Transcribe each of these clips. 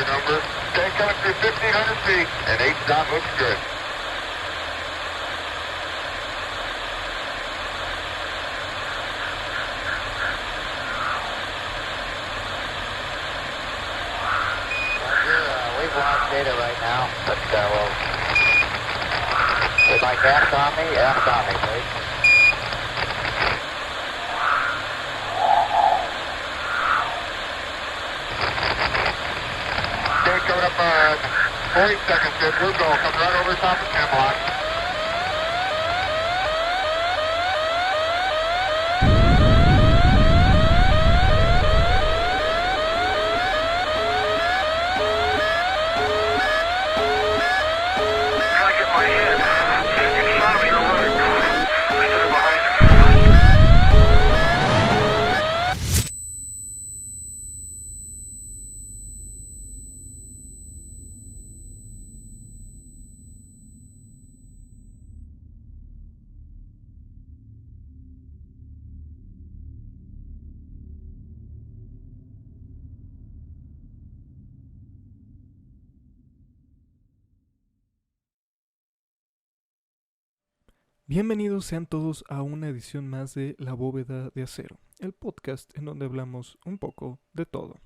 your number. Tank coming through 1,500 feet, and 8 dot looks good. We've lost data right now, but we'd like aft on me, please. Tank coming up 40 seconds, good. We'll go. Coming right over the top of Hemlock. Bienvenidos sean todos a una edición más de La Bóveda de Acero, el podcast en donde hablamos un poco de todo,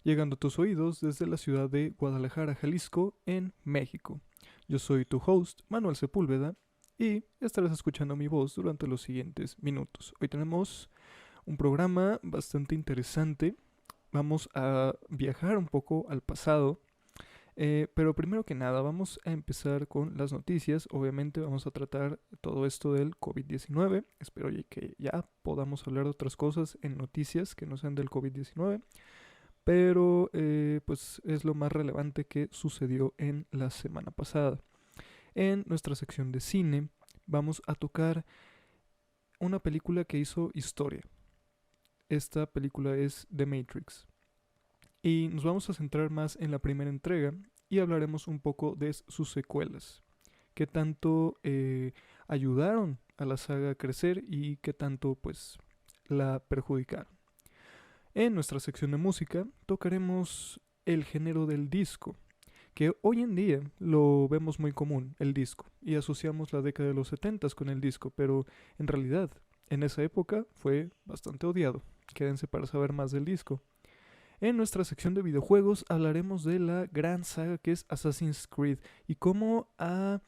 llegando a tus oídos desde la ciudad de Guadalajara, Jalisco, en México. Yo soy tu host, Manuel Sepúlveda, y estarás escuchando mi voz durante los siguientes minutos. Hoy tenemos un programa bastante interesante. Vamos a viajar un poco al pasado. Pero primero que nada vamos a empezar con las noticias. Obviamente vamos a tratar todo esto del COVID-19. Espero que ya podamos hablar de otras cosas en noticias que no sean del COVID-19. Pero pues es lo más relevante que sucedió en la semana pasada. En nuestra sección de cine vamos a tocar una película que hizo historia. Esta película es The Matrix. Y nos vamos a centrar más en la primera entrega y hablaremos un poco de sus secuelas, qué tanto ayudaron a la saga a crecer y qué tanto pues la perjudicaron. En nuestra sección de música tocaremos el género del disco, que hoy en día lo vemos muy común, el disco, y asociamos la década de los 70s con el disco, pero en realidad en esa época fue bastante odiado. Quédense para saber más del disco. En nuestra sección de videojuegos hablaremos de la gran saga que es Assassin's Creed y cómo ha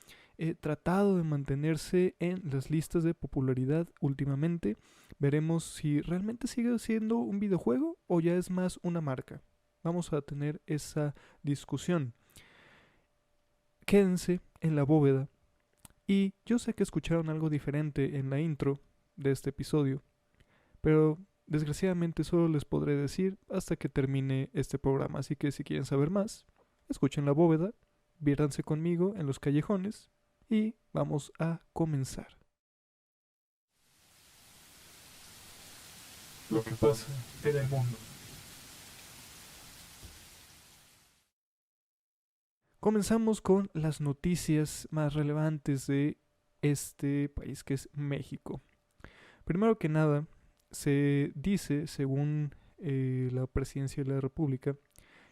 tratado de mantenerse en las listas de popularidad últimamente. Veremos si realmente sigue siendo un videojuego o ya es más una marca. Vamos a tener esa discusión. Quédense en la bóveda. Y yo sé que escucharon algo diferente en la intro de este episodio, pero desgraciadamente solo les podré decir hasta que termine este programa, así que si quieren saber más, escuchen La Bóveda, viértanse conmigo en los callejones y vamos a comenzar. Lo que pasa en el mundo. Comenzamos con las noticias más relevantes de este país que es México. Primero que nada, se dice, según la Presidencia de la República,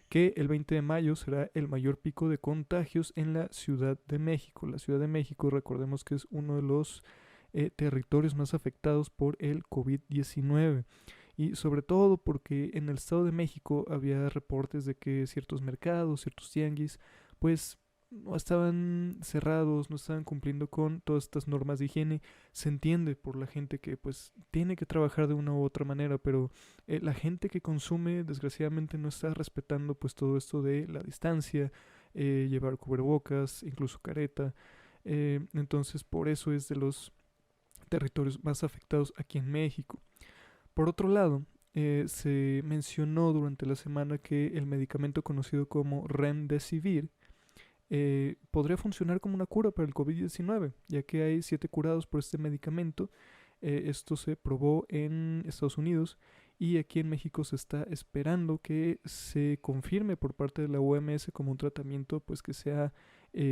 que el 20 de mayo será el mayor pico de contagios en la Ciudad de México. La Ciudad de México, recordemos que es uno de los territorios más afectados por el COVID-19. Y sobre todo porque en el Estado de México había reportes de que ciertos mercados, ciertos tianguis, pues no estaban cerrados, no estaban cumpliendo con todas estas normas de higiene. Se entiende por la gente que pues tiene que trabajar de una u otra manera, pero la gente que consume desgraciadamente no está respetando pues todo esto de la distancia, llevar cubrebocas, incluso careta. Entonces por eso es de los territorios más afectados aquí en México. Por otro lado, se mencionó durante la semana que el medicamento conocido como Remdesivir podría funcionar como una cura para el COVID-19, ya que hay 7 curados por este medicamento. Esto se probó en Estados Unidos y aquí en México se está esperando que se confirme por parte de la OMS como un tratamiento pues que sea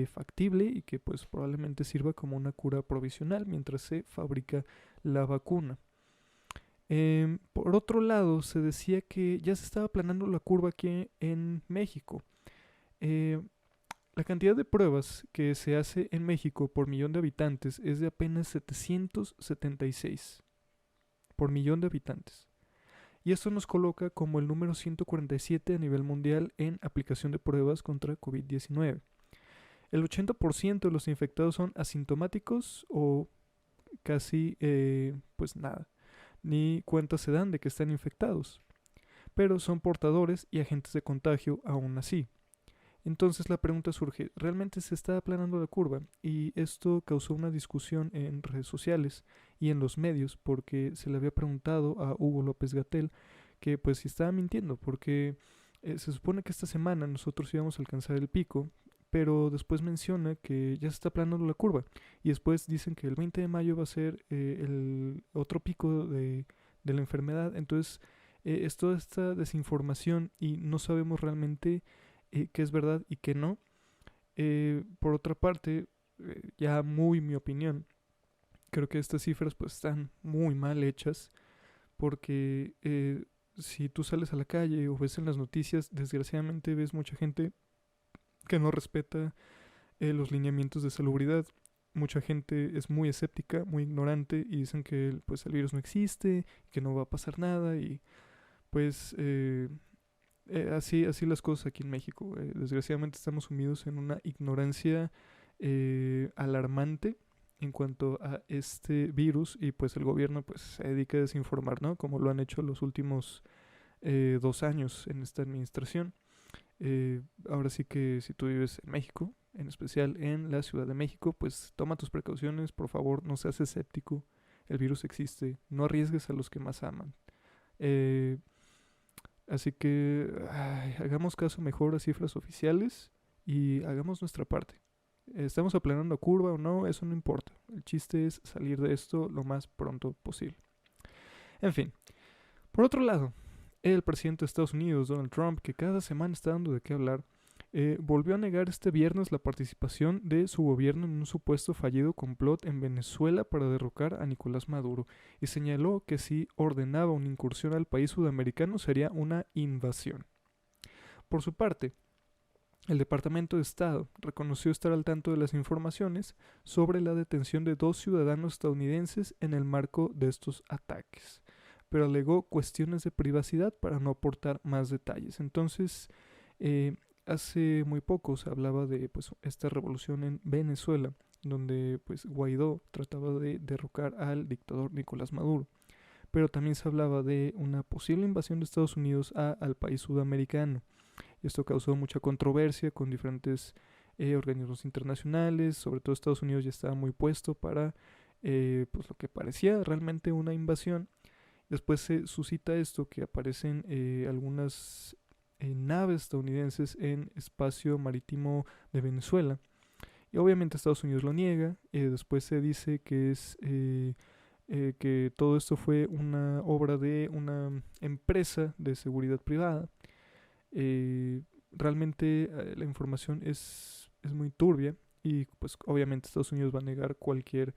factible y que pues probablemente sirva como una cura provisional mientras se fabrica la vacuna. Por otro lado, se decía que ya se estaba aplanando la curva aquí en México. Eh, la cantidad de pruebas que se hace en México por millón de habitantes es de apenas 776 por millón de habitantes. Y esto nos coloca como el número 147 a nivel mundial en aplicación de pruebas contra COVID-19. El 80% de los infectados son asintomáticos o casi pues nada, ni cuenta se dan de que están infectados, pero son portadores y agentes de contagio aún así. Entonces la pregunta surge, ¿realmente se está aplanando la curva? Y esto causó una discusión en redes sociales y en los medios porque se le había preguntado a Hugo López-Gatell que pues si estaba mintiendo porque se supone que esta semana nosotros íbamos a alcanzar el pico, pero después menciona que ya se está aplanando la curva y después dicen que el 20 de mayo va a ser el otro pico de la enfermedad. Entonces es toda esta desinformación y no sabemos realmente qué es verdad y qué no. Por otra parte, ya muy mi opinión, creo que estas cifras pues están muy mal hechas porque si tú sales a la calle o ves en las noticias, desgraciadamente ves mucha gente que no respeta los lineamientos de salubridad. Mucha gente es muy escéptica, muy ignorante y dicen que pues el virus no existe, que no va a pasar nada y pues así las cosas aquí en México. Desgraciadamente estamos sumidos en una ignorancia alarmante en cuanto a este virus y pues el gobierno pues se dedica a desinformar, ¿no? Como lo han hecho los últimos 2 años en esta administración. Ahora sí que si tú vives en México, en especial en la Ciudad de México, pues toma tus precauciones, por favor, no seas escéptico, el virus existe, no arriesgues a los que más aman. Así que hagamos caso mejor a cifras oficiales y hagamos nuestra parte. Estamos aplanando curva o no, eso no importa. El chiste es salir de esto lo más pronto posible. En fin, por otro lado, el presidente de Estados Unidos, Donald Trump, que cada semana está dando de qué hablar, volvió a negar este viernes la participación de su gobierno en un supuesto fallido complot en Venezuela para derrocar a Nicolás Maduro y señaló que si ordenaba una incursión al país sudamericano sería una invasión. Por su parte, el Departamento de Estado reconoció estar al tanto de las informaciones sobre la detención de 2 ciudadanos estadounidenses en el marco de estos ataques, pero alegó cuestiones de privacidad para no aportar más detalles. Entonces, hace muy poco se hablaba de pues, esta revolución en Venezuela, donde pues, Guaidó trataba de derrocar al dictador Nicolás Maduro. Pero también se hablaba de una posible invasión de Estados Unidos al país sudamericano. Esto causó mucha controversia con diferentes organismos internacionales. Sobre todo Estados Unidos ya estaba muy puesto para pues, lo que parecía realmente una invasión. Después se suscita esto que aparecen algunas naves estadounidenses en espacio marítimo de Venezuela. Y obviamente Estados Unidos lo niega. Después se dice que es que todo esto fue una obra de una empresa de seguridad privada. Realmente la información es muy turbia y pues obviamente Estados Unidos va a negar cualquier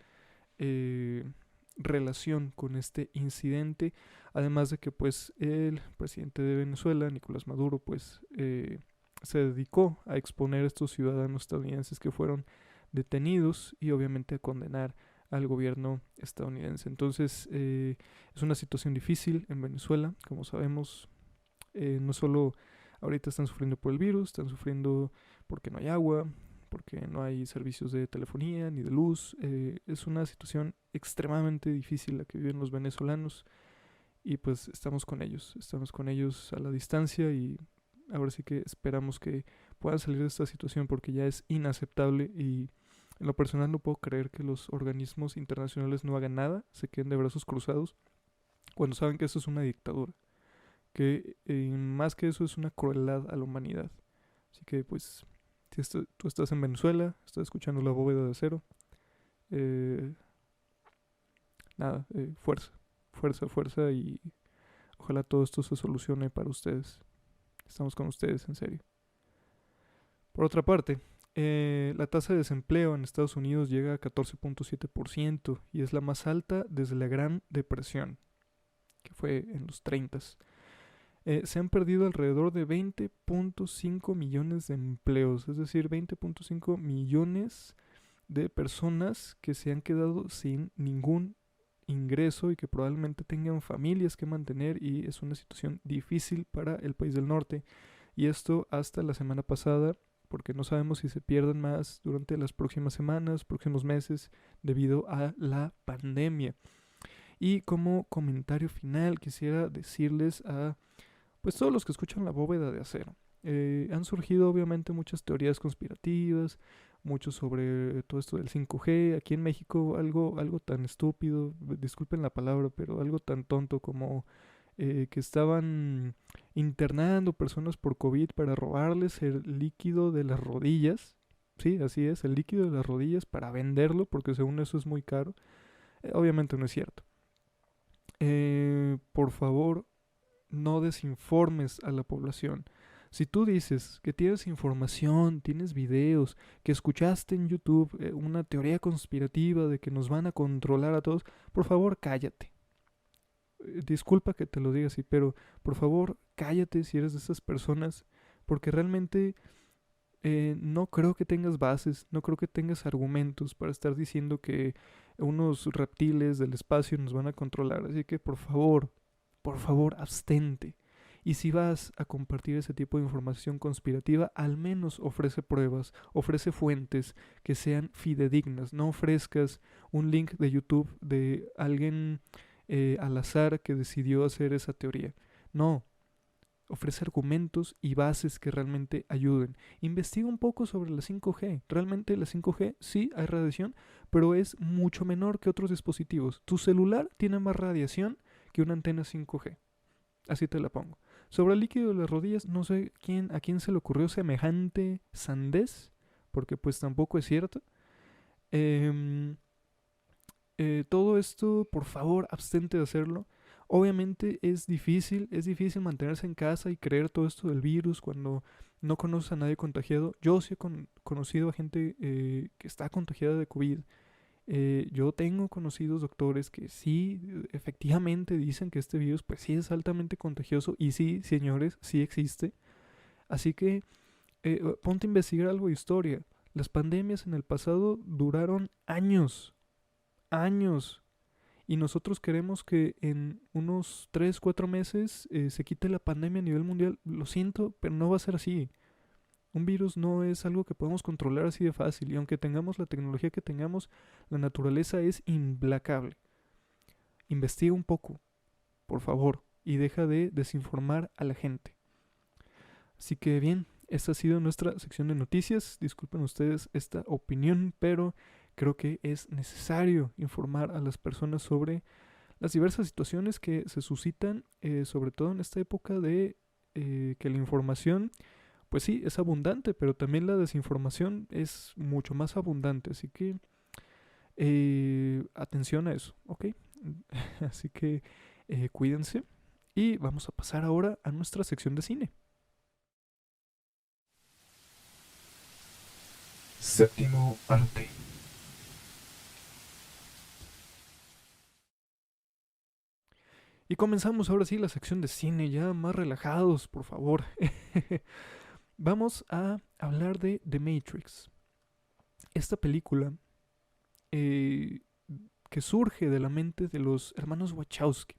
relación con este incidente, además de que pues el presidente de Venezuela, Nicolás Maduro, pues se dedicó a exponer a estos ciudadanos estadounidenses que fueron detenidos y obviamente a condenar al gobierno estadounidense. Entonces es una situación difícil en Venezuela, como sabemos. No solo ahorita están sufriendo por el virus, están sufriendo porque no hay agua, porque no hay servicios de telefonía ni de luz. Es una situación extremadamente difícil la que viven los venezolanos y pues estamos con ellos a la distancia y ahora sí que esperamos que puedan salir de esta situación porque ya es inaceptable y en lo personal no puedo creer que los organismos internacionales no hagan nada, se queden de brazos cruzados cuando saben que eso es una dictadura, que más que eso es una crueldad a la humanidad. Así que pues si tú estás en Venezuela, estás escuchando La Bóveda de Acero, fuerza y ojalá todo esto se solucione para ustedes. Estamos con ustedes, en serio. Por otra parte, la tasa de desempleo en Estados Unidos llega a 14.7% y es la más alta desde la Gran Depresión, que fue en los 30s. se han perdido alrededor de 20.5 millones de empleos, es decir, 20.5 millones de personas que se han quedado sin ningún ingreso y que probablemente tengan familias que mantener, y es una situación difícil para el país del norte. Y esto hasta la semana pasada, porque no sabemos si se pierdan más durante las próximas semanas, próximos meses, debido a la pandemia. Y como comentario final quisiera decirles a pues todos los que escuchan La Bóveda de Acero. Han surgido obviamente muchas teorías conspirativas, mucho sobre todo esto del 5G. Aquí en México algo tan estúpido, disculpen la palabra, pero algo tan tonto como que estaban internando personas por COVID para robarles el líquido de las rodillas. Sí, así es, el líquido de las rodillas para venderlo, porque según eso es muy caro. Obviamente no es cierto. Por favor, no desinformes a la población. Si tú dices que tienes información, tienes videos, que escuchaste en YouTube una teoría conspirativa de que nos van a controlar a todos, por favor cállate. Disculpa que te lo diga así, pero por favor cállate si eres de esas personas, porque realmente no creo que tengas bases, no creo que tengas argumentos para estar diciendo que unos reptiles del espacio nos van a controlar. Así que por favor, abstente. Y si vas a compartir ese tipo de información conspirativa, al menos ofrece pruebas, ofrece fuentes que sean fidedignas. No ofrezcas un link de YouTube de alguien al azar que decidió hacer esa teoría. No, ofrece argumentos y bases que realmente ayuden. Investiga un poco sobre la 5G. Realmente la 5G sí hay radiación, pero es mucho menor que otros dispositivos. Tu celular tiene más radiación que una antena 5G. Así te la pongo. Sobre el líquido de las rodillas, no sé a quién se le ocurrió semejante sandez, porque pues tampoco es cierto. Todo esto, por favor, abstente de hacerlo. Obviamente es difícil mantenerse en casa y creer todo esto del virus cuando no conoces a nadie contagiado. Yo sí he conocido a gente que está contagiada de COVID. Yo tengo conocidos doctores que sí, efectivamente dicen que este virus pues sí es altamente contagioso, y sí, señores, sí existe. Así que ponte a investigar algo de historia. Las pandemias en el pasado duraron años, y nosotros queremos que en unos 3, 4 meses se quite la pandemia a nivel mundial. Lo siento, pero no va a ser así. Un virus no es algo que podemos controlar así de fácil, y aunque tengamos la tecnología que tengamos, la naturaleza es implacable. Investiga un poco, por favor, y deja de desinformar a la gente. Así que bien, esta ha sido nuestra sección de noticias. Disculpen ustedes esta opinión, pero creo que es necesario informar a las personas sobre las diversas situaciones que se suscitan, sobre todo en esta época de que la información, pues sí, es abundante, pero también la desinformación es mucho más abundante. Así que atención a eso, ¿ok? Así que cuídense, y vamos a pasar ahora a nuestra sección de cine. Séptimo arte. Y comenzamos ahora sí la sección de cine, ya más relajados, por favor. Vamos a hablar de The Matrix. Esta película que surge de la mente de los hermanos Wachowski.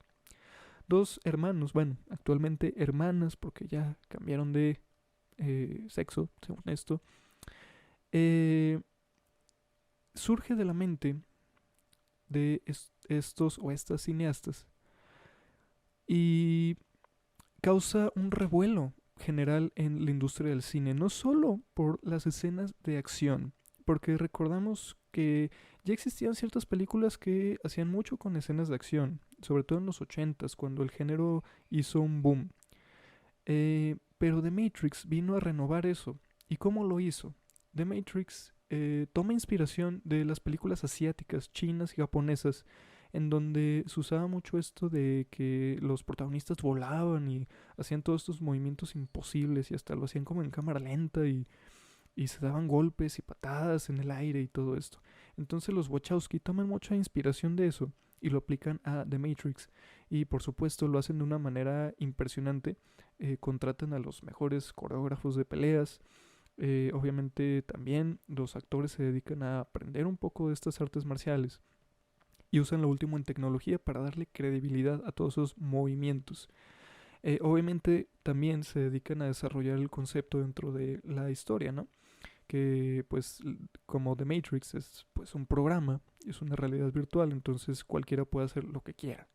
Dos hermanos, bueno, actualmente hermanas porque ya cambiaron de sexo, según esto. Surge de la mente de estos o estas cineastas y causa un revuelo general en la industria del cine, no solo por las escenas de acción, porque recordamos que ya existían ciertas películas que hacían mucho con escenas de acción, sobre todo en los 80s, cuando el género hizo un boom. Pero The Matrix vino a renovar eso. ¿Y cómo lo hizo? The Matrix toma inspiración de las películas asiáticas, chinas y japonesas, en donde se usaba mucho esto de que los protagonistas volaban y hacían todos estos movimientos imposibles, y hasta lo hacían como en cámara lenta, y se daban golpes y patadas en el aire y todo esto. Entonces los Wachowski toman mucha inspiración de eso y lo aplican a The Matrix. Y por supuesto lo hacen de una manera impresionante. Contratan a los mejores coreógrafos de peleas. Obviamente también los actores se dedican a aprender un poco de estas artes marciales y usan lo último en tecnología para darle credibilidad a todos esos movimientos. Obviamente también se dedican a desarrollar el concepto dentro de la historia, ¿no? Que pues como The Matrix es pues un programa, es una realidad virtual, entonces cualquiera puede hacer lo que quiera.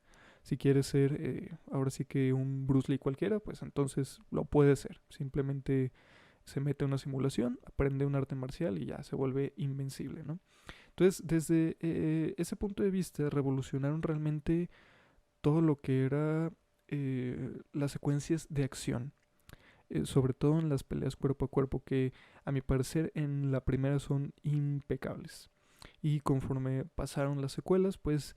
Si quiere ser ahora sí que un Bruce Lee cualquiera, pues entonces lo puede ser. Simplemente se mete a una simulación, aprende un arte marcial y ya se vuelve invencible, ¿no? Entonces, desde ese punto de vista, revolucionaron realmente todo lo que era las secuencias de acción, sobre todo en las peleas cuerpo a cuerpo, que a mi parecer en la primera son impecables. Y conforme pasaron las secuelas, pues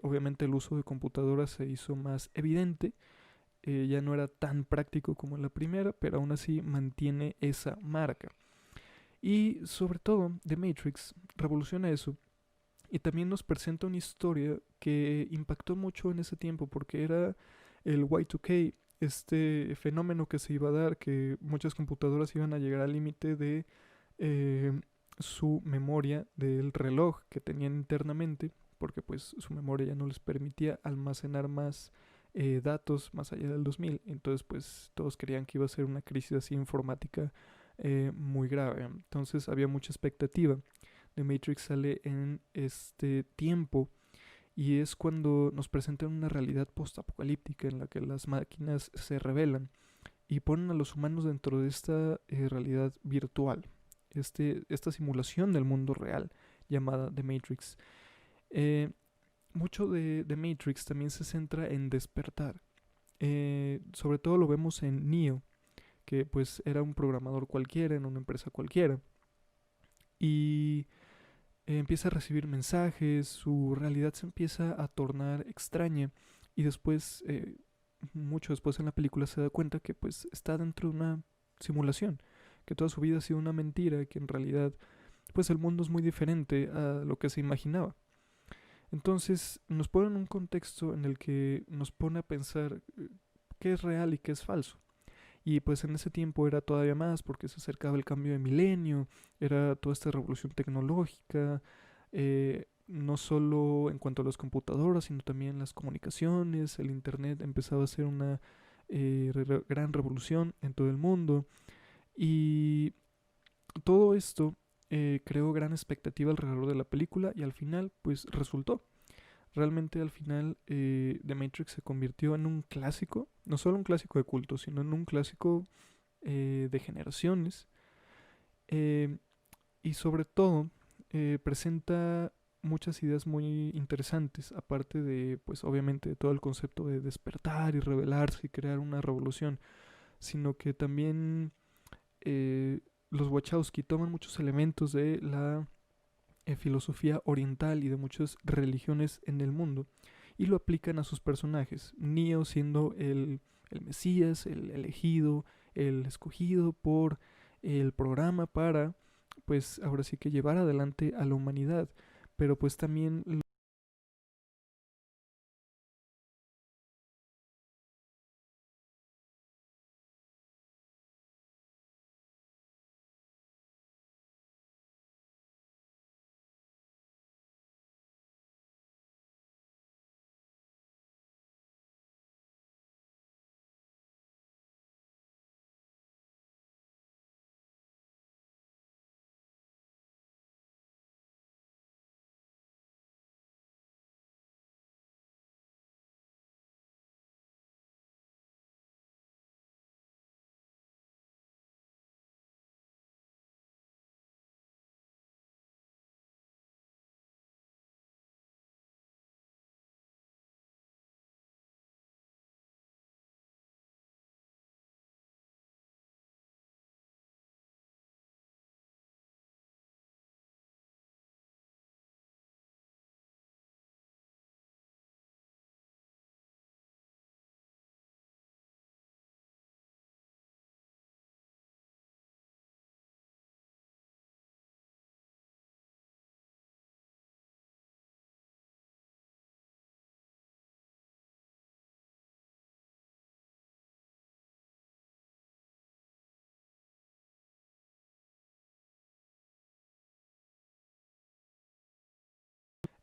obviamente el uso de computadoras se hizo más evidente. Ya no era tan práctico como en la primera, pero aún así mantiene esa marca. Y sobre todo, The Matrix revoluciona eso y también nos presenta una historia que impactó mucho en ese tiempo porque era el Y2K, este fenómeno que se iba a dar, que muchas computadoras iban a llegar al límite de eh, su memoria del reloj que tenían internamente, porque pues su memoria ya no les permitía almacenar más datos más allá del 2000. Entonces pues todos creían que iba a ser una crisis así informática muy grave. Entonces había mucha expectativa. The Matrix sale en este tiempo y es cuando nos presentan una realidad postapocalíptica en la que las máquinas se rebelan y ponen a los humanos dentro de esta realidad virtual, esta simulación del mundo real llamada The Matrix. Eh, Mucho de The Matrix también se centra en despertar. Sobre todo lo vemos en Neo, que pues era un programador cualquiera en una empresa cualquiera. Y empieza a recibir mensajes, su realidad se empieza a tornar extraña y después, mucho después en la película se da cuenta que pues está dentro de una simulación, que toda su vida ha sido una mentira, que en realidad pues el mundo es muy diferente a lo que se imaginaba. Entonces nos pone en un contexto en el que nos pone a pensar qué es real y qué es falso. Y pues en ese tiempo era todavía más porque se acercaba el cambio de milenio, era toda esta revolución tecnológica, no solo en cuanto a las computadoras, sino también las comunicaciones, el internet empezaba a ser una gran revolución en todo el mundo. Y todo esto creó gran expectativa alrededor de la película y al final pues resultó. Realmente al final The Matrix se convirtió en un clásico, no solo un clásico de culto, sino en un clásico de generaciones. eh, y sobre todo presenta muchas ideas muy interesantes, aparte de, pues obviamente, de todo el concepto de despertar y rebelarse y crear una revolución, sino que también los Wachowski toman muchos elementos de la filosofía oriental y de muchas religiones en el mundo y lo aplican a sus personajes. Neo siendo el Mesías, el elegido, el escogido por el programa para, pues ahora sí que llevar adelante a la humanidad, pero pues también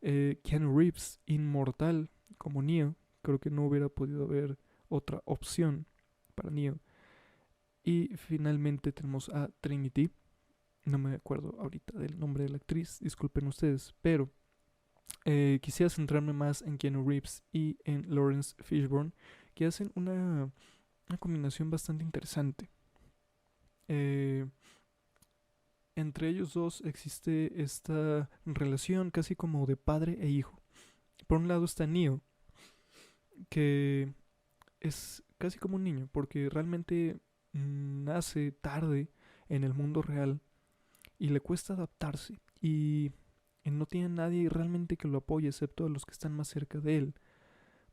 Keanu Reeves, inmortal como Neo. Creo que no hubiera podido haber otra opción para Neo. Y finalmente tenemos a Trinity. No me acuerdo ahorita del nombre de la actriz, disculpen ustedes, pero quisiera centrarme más en Keanu Reeves y en Lawrence Fishburne, que hacen una combinación bastante interesante. Entre ellos dos existe esta relación casi como de padre e hijo. Por un lado está Neo, que es casi como un niño, porque realmente nace tarde en el mundo real y le cuesta adaptarse y no tiene nadie realmente que lo apoye excepto a los que están más cerca de él,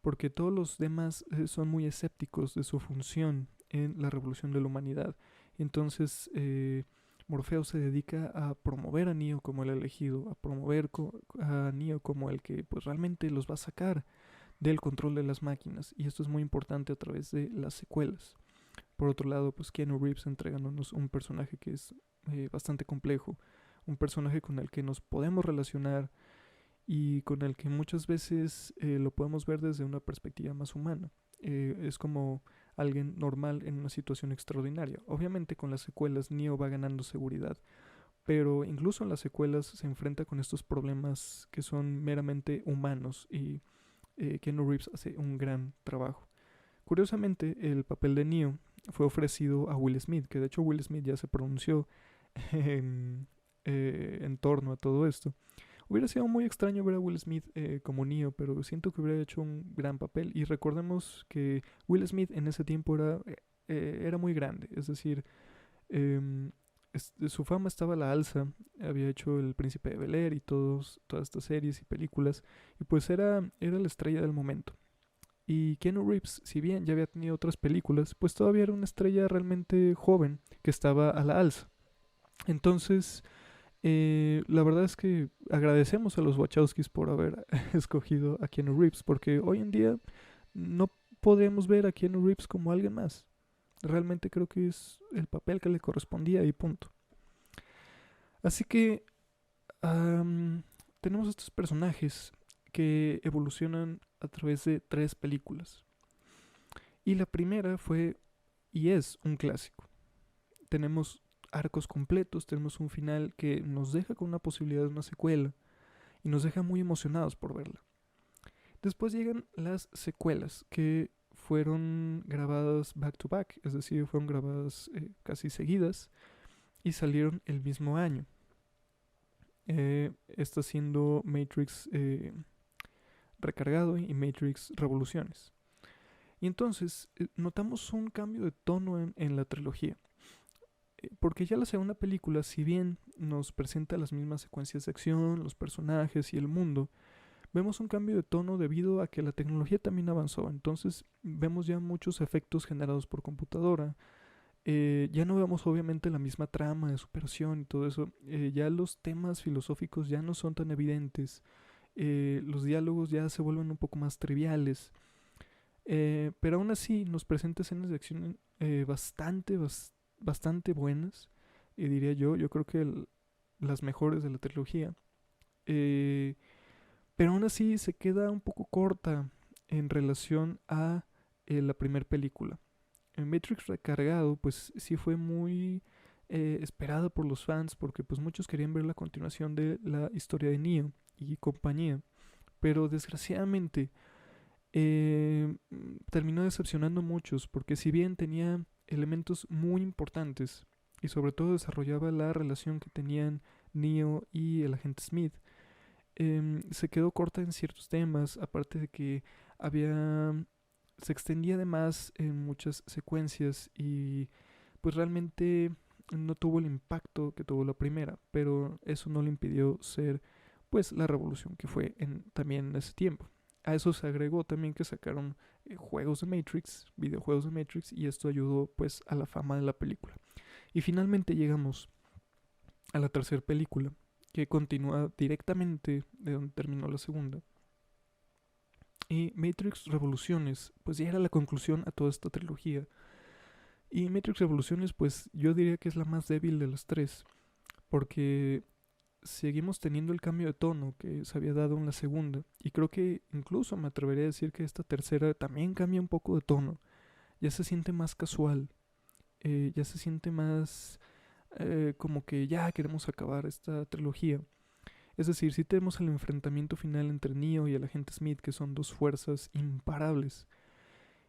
porque todos los demás son muy escépticos de su función en la revolución de la humanidad. Entonces Morfeo se dedica a promover a Neo como el elegido, a promover a Neo como el que pues realmente los va a sacar del control de las máquinas, y esto es muy importante a través de las secuelas. Por otro lado, pues Keanu Reeves entregándonos un personaje que es bastante complejo, un personaje con el que nos podemos relacionar y con el que muchas veces lo podemos ver desde una perspectiva más humana. Es como alguien normal en una situación extraordinaria. Obviamente con las secuelas Neo va ganando seguridad, pero incluso en las secuelas se enfrenta con estos problemas que son meramente humanos y Keanu Reeves hace un gran trabajo. Curiosamente, el papel de Neo fue ofrecido a Will Smith, que de hecho Will Smith ya se pronunció en torno a todo esto. Hubiera sido muy extraño ver a Will Smith como Neo, pero siento que hubiera hecho un gran papel. Y recordemos que Will Smith en ese tiempo era muy grande, es decir, su fama estaba a la alza, había hecho El Príncipe de Bel-Air y todas estas series y películas, y pues era la estrella del momento. Y Keanu Reeves, si bien ya había tenido otras películas, pues todavía era una estrella realmente joven que estaba a la alza. Entonces, la verdad es que agradecemos a los Wachowskis por haber escogido a Keanu Reeves, porque hoy en día no podemos ver a Keanu Reeves como alguien más. Realmente creo que es el papel que le correspondía y punto. Así que tenemos estos personajes que evolucionan a través de 3 películas. Y la primera fue y es un clásico. Tenemos arcos completos, tenemos un final que nos deja con una posibilidad de una secuela y nos deja muy emocionados por verla. Después llegan las secuelas que fueron grabadas back to back, es decir, fueron grabadas casi seguidas y salieron el mismo año. Esta siendo Matrix Recargado y Matrix Revoluciones. Y entonces notamos un cambio de tono en la trilogía. Porque ya la segunda película, si bien nos presenta las mismas secuencias de acción, los personajes y el mundo, vemos un cambio de tono debido a que la tecnología también avanzó. Entonces vemos ya muchos efectos generados por computadora. Ya no vemos obviamente la misma trama de superación y todo eso. Ya los temas filosóficos ya no son tan evidentes. Los diálogos ya se vuelven un poco más triviales. Pero aún así nos presenta escenas de acción bastante buenas, diría yo. Yo creo que las mejores de la trilogía. Pero aún así se queda un poco corta en relación a la primera película. En Matrix Recargado, pues sí fue muy esperada por los fans, porque pues muchos querían ver la continuación de la historia de Neo y compañía. Pero desgraciadamente terminó decepcionando a muchos, porque si bien tenía elementos muy importantes y sobre todo desarrollaba la relación que tenían Neo y el agente Smith, se quedó corta en ciertos temas, aparte de que se extendía además en muchas secuencias y pues realmente no tuvo el impacto que tuvo la primera, pero eso no le impidió ser pues la revolución que fue también en ese tiempo. A eso se agregó también que sacaron juegos de Matrix, videojuegos de Matrix, y esto ayudó pues a la fama de la película. Y finalmente llegamos a la tercera película, que continúa directamente de donde terminó la segunda. Y Matrix Revoluciones pues ya era la conclusión a toda esta trilogía. Y Matrix Revoluciones pues yo diría que es la más débil de las 3, porque seguimos teniendo el cambio de tono que se había dado en la segunda. Y creo que incluso me atrevería a decir que esta tercera también cambia un poco de tono. Ya se siente más casual. Ya se siente más como que ya queremos acabar esta trilogía. Es decir, sí tenemos el enfrentamiento final entre Neo y el agente Smith, que son dos fuerzas imparables.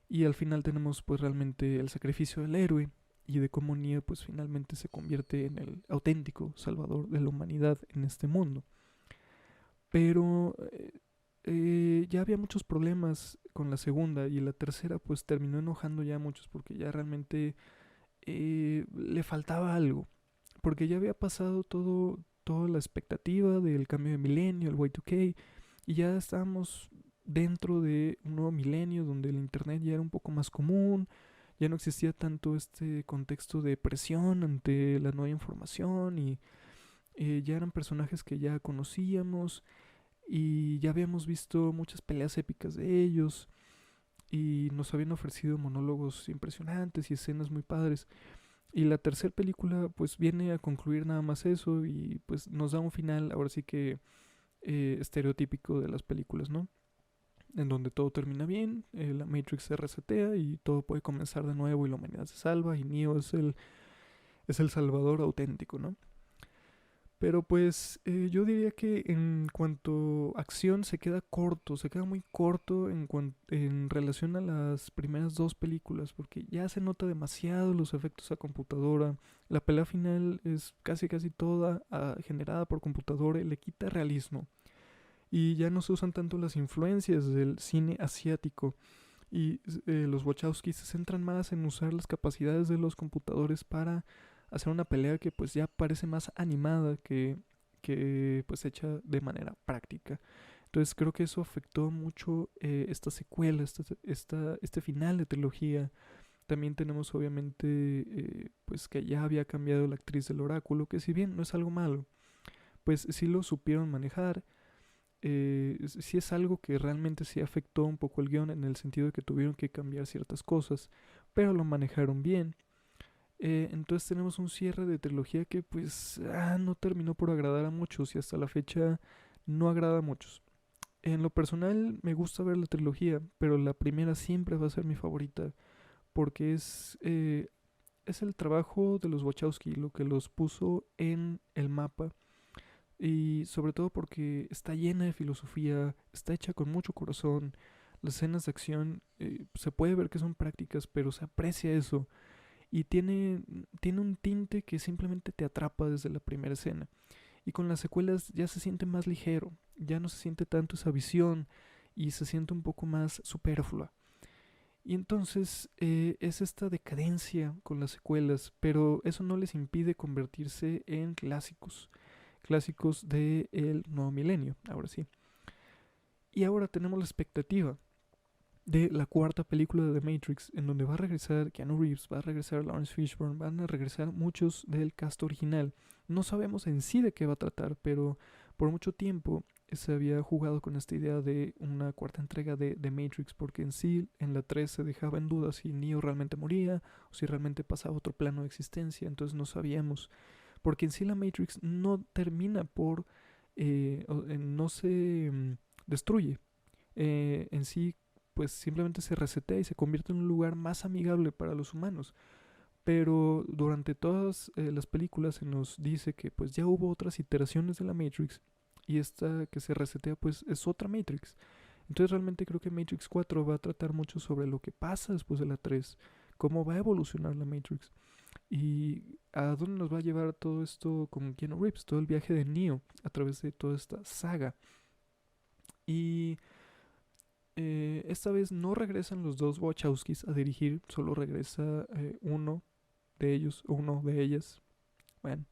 Y al final tenemos pues realmente el sacrificio del héroe y de cómo Neo pues finalmente se convierte en el auténtico salvador de la humanidad en este mundo. Pero ya había muchos problemas con la segunda y la tercera pues terminó enojando ya a muchos porque ya realmente le faltaba algo. Porque ya había pasado toda la expectativa del cambio de milenio, el Y2K, y ya estábamos dentro de un nuevo milenio donde el internet ya era un poco más común, ya no existía tanto este contexto de presión ante la nueva información y ya eran personajes que ya conocíamos y ya habíamos visto muchas peleas épicas de ellos y nos habían ofrecido monólogos impresionantes y escenas muy padres. Y la tercera película pues viene a concluir nada más eso y pues nos da un final ahora sí que estereotípico de las películas, ¿no? En donde todo termina bien, la Matrix se resetea y todo puede comenzar de nuevo y la humanidad se salva y Neo es el salvador auténtico, ¿no? Pero pues yo diría que en cuanto a acción se queda corto, se queda muy corto en relación a las primeras dos películas, porque ya se nota demasiado los efectos a computadora. La pelea final es casi toda generada por computadora y le quita realismo. Y ya no se usan tanto las influencias del cine asiático. Y los Wachowski se centran más en usar las capacidades de los computadores para hacer una pelea que pues ya parece más animada que pues hecha de manera práctica. Entonces creo que eso afectó mucho esta secuela, este final de trilogía. También tenemos obviamente pues que ya había cambiado la actriz del oráculo, que si bien no es algo malo, pues sí lo supieron manejar. Sí es algo que realmente sí afectó un poco el guión en el sentido de que tuvieron que cambiar ciertas cosas, pero lo manejaron bien. Entonces tenemos un cierre de trilogía que pues no terminó por agradar a muchos y hasta la fecha no agrada a muchos. En lo personal me gusta ver la trilogía, pero la primera siempre va a ser mi favorita porque es el trabajo de los Wachowski lo que los puso en el mapa y sobre todo porque está llena de filosofía, está hecha con mucho corazón. Las escenas de acción se puede ver que son prácticas, pero se aprecia eso y tiene un tinte que simplemente te atrapa desde la primera escena. Y con las secuelas ya se siente más ligero, ya no se siente tanto esa visión y se siente un poco más superflua. Y entonces es esta decadencia con las secuelas, pero eso no les impide convertirse en clásicos del nuevo milenio, ahora sí. Y ahora tenemos la expectativa de la cuarta película de The Matrix, en donde va a regresar Keanu Reeves, va a regresar Lawrence Fishburne, van a regresar muchos del cast original. No sabemos en sí de qué va a tratar, pero por mucho tiempo se había jugado con esta idea de una cuarta entrega de The Matrix, porque en sí, en la 3 se dejaba en duda si Neo realmente moría o si realmente pasaba a otro plano de existencia, entonces no sabíamos. Porque en sí la Matrix no termina por... no se destruye. En sí pues simplemente se resetea y se convierte en un lugar más amigable para los humanos. Pero durante todas las películas se nos dice que pues ya hubo otras iteraciones de la Matrix y esta que se resetea pues es otra Matrix. Entonces realmente creo que Matrix 4 va a tratar mucho sobre lo que pasa después de la 3, cómo va a evolucionar la Matrix y a dónde nos va a llevar todo esto con Keanu Reeves, todo el viaje de Neo a través de toda esta saga. Y esta vez no regresan los dos Wachowskis a dirigir, solo regresa uno de ellos o uno de ellas. Bueno.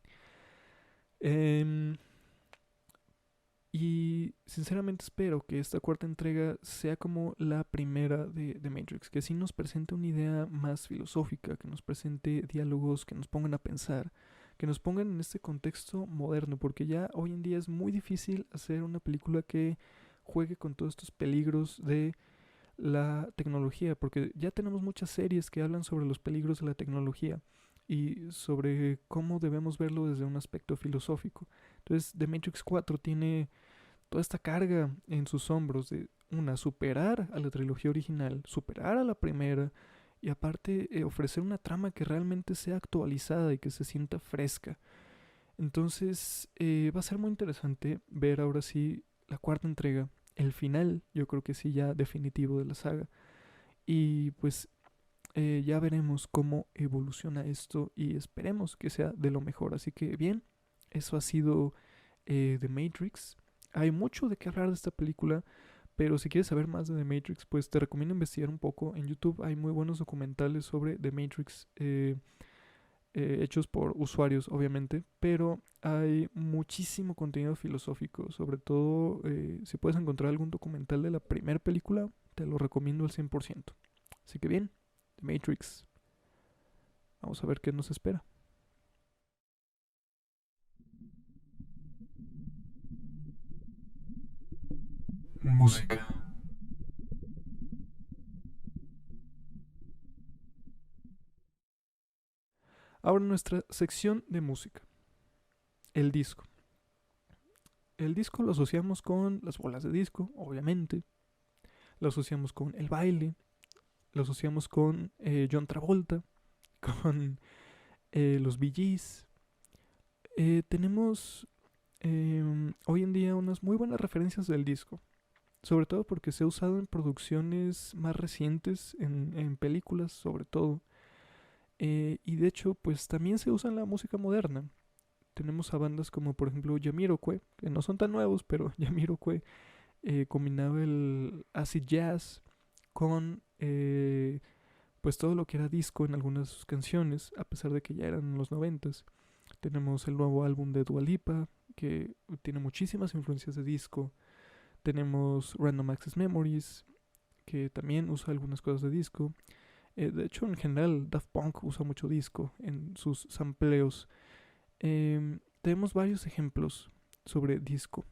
Y sinceramente espero que esta cuarta entrega sea como la primera de Matrix, que sí nos presente una idea más filosófica, que nos presente diálogos que nos pongan a pensar, que nos pongan en este contexto moderno, porque ya hoy en día es muy difícil hacer una película que juegue con todos estos peligros de la tecnología, porque ya tenemos muchas series que hablan sobre los peligros de la tecnología y sobre cómo debemos verlo desde un aspecto filosófico. Entonces, The Matrix 4 tiene toda esta carga en sus hombros de, una, superar a la trilogía original, superar a la primera, y aparte ofrecer una trama que realmente sea actualizada y que se sienta fresca. Entonces va a ser muy interesante ver ahora sí la cuarta entrega, el final, yo creo que sí ya definitivo de la saga. Y pues ya veremos cómo evoluciona esto y esperemos que sea de lo mejor. Así que bien, eso ha sido The Matrix. Hay mucho de qué hablar de esta película, pero si quieres saber más de The Matrix, pues te recomiendo investigar un poco. En YouTube hay muy buenos documentales sobre The Matrix, hechos por usuarios, obviamente, pero hay muchísimo contenido filosófico. Sobre todo, si puedes encontrar algún documental de la primera película, te lo recomiendo al 100%. Así que bien, The Matrix. Vamos a ver qué nos espera. Música. Ahora nuestra sección de música. El disco. El disco lo asociamos con las bolas de disco, obviamente. Lo asociamos con el baile. Lo asociamos con John Travolta. Con los Bee Gees. Tenemos hoy en día unas muy buenas referencias del disco. Sobre todo porque se ha usado en producciones más recientes, en películas sobre todo. Y de hecho, pues también se usa en la música moderna. Tenemos a bandas como por ejemplo Jamiroquai, que no son tan nuevos, pero Jamiroquai combinaba el acid jazz con pues todo lo que era disco en algunas de sus canciones, a pesar de que ya eran en los 90s. Tenemos el nuevo álbum de Dua Lipa, que tiene muchísimas influencias de disco. Tenemos Random Access Memories, que también usa algunas cosas de disco. De hecho, en general, Daft Punk usa mucho disco en sus sampleos. Tenemos varios ejemplos sobre disco.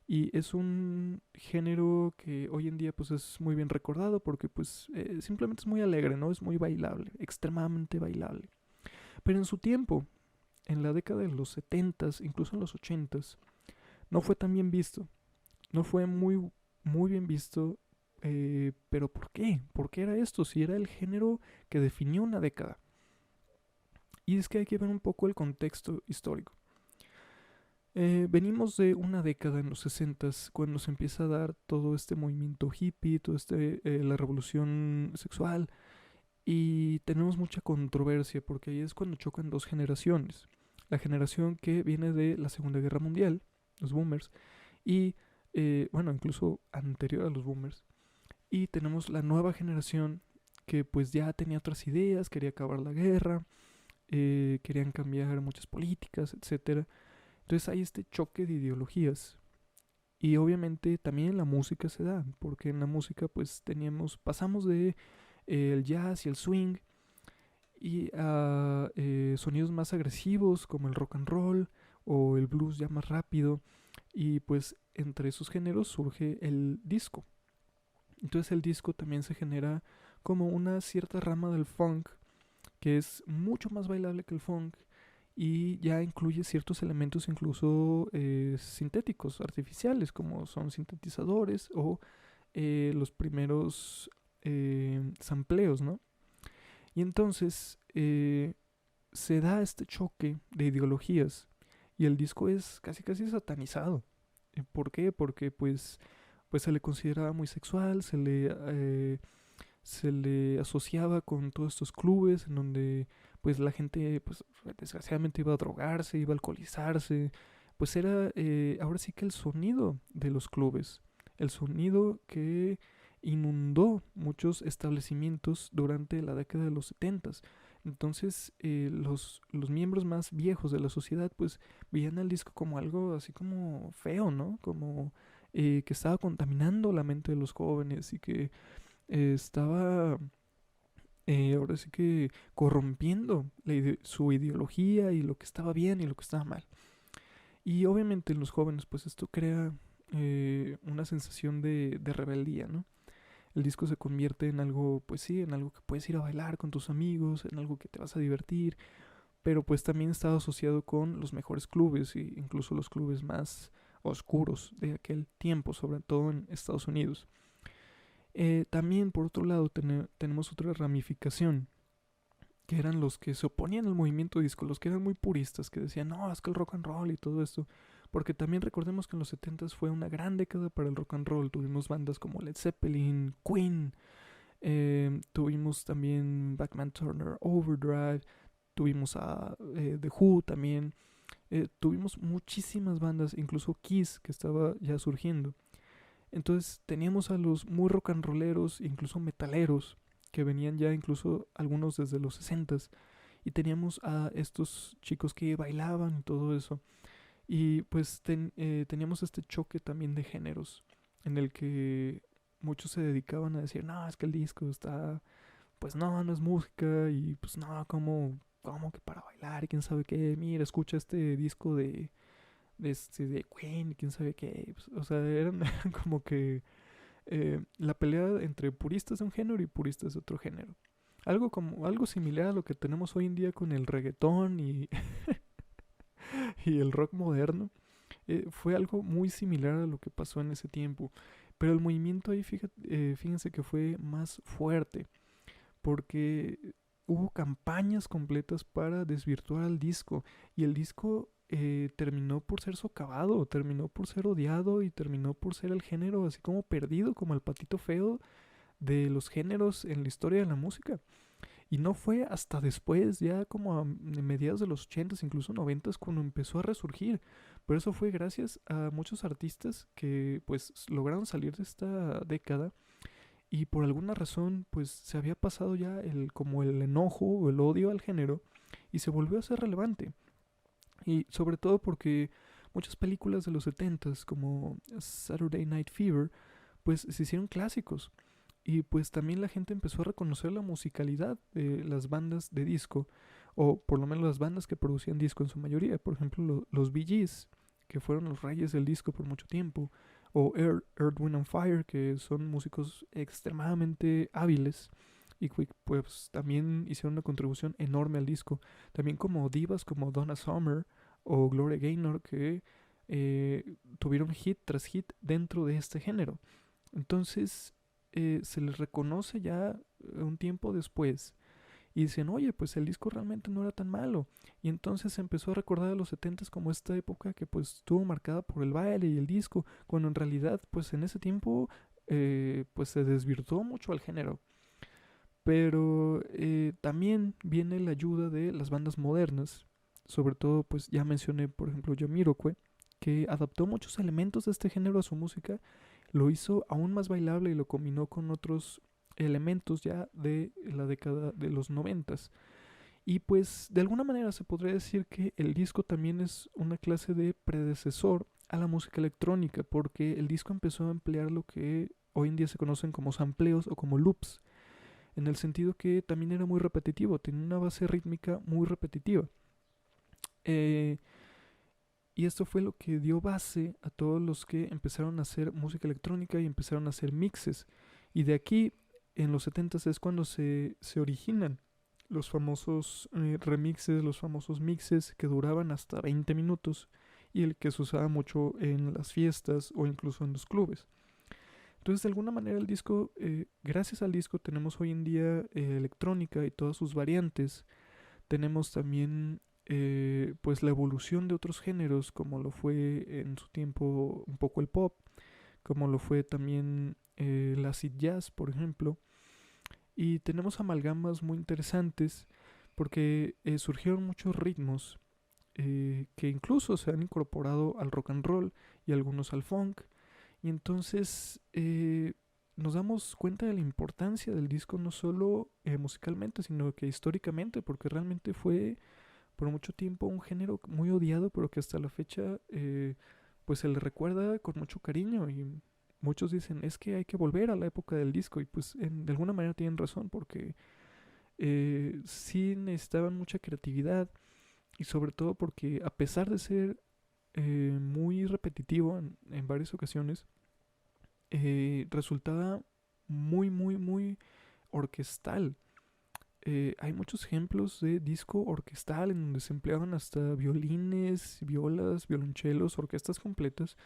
Y es un género que hoy en día pues es muy bien recordado porque pues simplemente es muy alegre, ¿no? Es muy bailable, extremadamente bailable. Pero en su tiempo, en la década de los 70s, incluso en los 80s, no fue tan bien visto. No fue muy bien visto. Pero ¿por qué? ¿Por qué era esto? Si era el género que definió una década. Y es que hay que ver un poco el contexto histórico. Venimos de una década en los 60s cuando se empieza a dar todo este movimiento hippie, todo la revolución sexual, y tenemos mucha controversia porque ahí es cuando chocan dos generaciones. La generación que viene de la Segunda Guerra Mundial, los boomers, y bueno, incluso anterior a los boomers, y tenemos la nueva generación que pues ya tenía otras ideas, quería acabar la guerra, querían cambiar muchas políticas, etcétera. Entonces hay este choque de ideologías. Y obviamente también en la música se da, porque en la música pues pasamos de el jazz y el swing y a sonidos más agresivos como el rock and roll o el blues ya más rápido. Y pues entre esos géneros surge el disco. Entonces el disco también se genera como una cierta rama del funk que es mucho más bailable que el funk y ya incluye ciertos elementos incluso sintéticos, artificiales, como son sintetizadores o los primeros sampleos, ¿no? Y entonces se da este choque de ideologías y el disco es casi casi satanizado. ¿Por qué? Porque pues se le consideraba muy sexual, se le asociaba con todos estos clubes en donde pues la gente pues desgraciadamente iba a drogarse, iba a alcoholizarse, pues era ahora sí que el sonido de los clubes, el sonido que inundó muchos establecimientos durante la década de los 70s. Entonces los miembros más viejos de la sociedad pues veían al disco como algo así como feo, ¿no? Como que estaba contaminando la mente de los jóvenes y que estaba ahora sí que corrompiendo su ideología y lo que estaba bien y lo que estaba mal. Y obviamente en los jóvenes pues esto crea una sensación de rebeldía, ¿no? El disco se convierte en algo, pues sí, en algo que puedes ir a bailar con tus amigos, en algo que te vas a divertir, pero pues también estaba asociado con los mejores clubes e incluso los clubes más oscuros de aquel tiempo, sobre todo en Estados Unidos. También por otro lado tenemos otra ramificación, que eran los que se oponían al movimiento disco, los que eran muy puristas, que decían, no, es que el rock and roll y todo esto, porque también recordemos que en los 70s fue una gran década para el rock and roll. Tuvimos bandas como Led Zeppelin, Queen, tuvimos también Bachman Turner Overdrive, tuvimos a The Who también, tuvimos muchísimas bandas, incluso Kiss, que estaba ya surgiendo. Entonces teníamos a los muy rock and rolleros, incluso metaleros, que venían ya incluso algunos desde los 60s, y teníamos a estos chicos que bailaban y todo eso. Y pues teníamos este choque también de géneros, en el que muchos se dedicaban a decir, no, es que el disco está, pues no, no es música, y pues no, ¿cómo que para bailar? Y quién sabe qué, mira, escucha este disco de Queen, quién sabe qué. Pues, o sea, eran como que la pelea entre puristas de un género y puristas de otro género. Algo similar a lo que tenemos hoy en día con el reggaetón y, y el rock moderno. Fue algo muy similar a lo que pasó en ese tiempo. Pero el movimiento ahí, fíjense que fue más fuerte, porque hubo campañas completas para desvirtuar al disco, y el disco terminó por ser socavado, terminó por ser odiado y terminó por ser el género así como perdido, como el patito feo de los géneros en la historia de la música. Y no fue hasta después, ya como a mediados de los 80s, incluso 90s, cuando empezó a resurgir. Pero eso fue gracias a muchos artistas que pues lograron salir de esta década, y por alguna razón pues se había pasado ya como el enojo o el odio al género, y se volvió a ser relevante. Y sobre todo porque muchas películas de los 70s como Saturday Night Fever pues se hicieron clásicos, y pues también la gente empezó a reconocer la musicalidad de las bandas de disco, o por lo menos las bandas que producían disco en su mayoría. Por ejemplo, los Bee Gees, que fueron los reyes del disco por mucho tiempo, o Earth, Wind and Fire, que son músicos extremadamente hábiles y que pues también hicieron una contribución enorme al disco. También como divas como Donna Summer o Gloria Gaynor, que tuvieron hit tras hit dentro de este género. Entonces se les reconoce ya un tiempo después, y dicen, oye, pues el disco realmente no era tan malo. Y entonces se empezó a recordar a los 70s como esta época que pues estuvo marcada por el baile y el disco, cuando en realidad pues en ese tiempo pues se desvirtuó mucho al género. Pero también viene la ayuda de las bandas modernas, sobre todo pues ya mencioné por ejemplo Jamiroquai, que adaptó muchos elementos de este género a su música, lo hizo aún más bailable y lo combinó con otros elementos ya de la década de los 90s. Y pues de alguna manera se podría decir que el disco también es una clase de predecesor a la música electrónica, porque el disco empezó a emplear lo que hoy en día se conocen como sampleos o como loops, en el sentido que también era muy repetitivo, tenía una base rítmica muy repetitiva. Eh, y esto fue lo que dio base a todos los que empezaron a hacer música electrónica y empezaron a hacer mixes. Y de aquí, en los 70s, es cuando se originan los famosos remixes, los famosos mixes que duraban hasta 20 minutos, y el que se usaba mucho en las fiestas o incluso en los clubes. Entonces, de alguna manera, el disco, gracias al disco, tenemos hoy en día electrónica y todas sus variantes. Tenemos también pues la evolución de otros géneros, como lo fue en su tiempo un poco el pop, como lo fue también el acid jazz, por ejemplo. Y tenemos amalgamas muy interesantes, porque surgieron muchos ritmos que incluso se han incorporado al rock and roll y algunos al funk. Y entonces nos damos cuenta de la importancia del disco, no solo musicalmente, sino que históricamente, porque realmente fue por mucho tiempo un género muy odiado, pero que hasta la fecha pues se le recuerda con mucho cariño. Y muchos dicen, es que hay que volver a la época del disco, y pues de alguna manera tienen razón, porque sí necesitaban mucha creatividad, y sobre todo porque a pesar de ser muy repetitivo en varias ocasiones, resultaba muy, muy, muy orquestal. hay muchos ejemplos de disco orquestal en donde se empleaban hasta violines, violas, violonchelos, orquestas completas,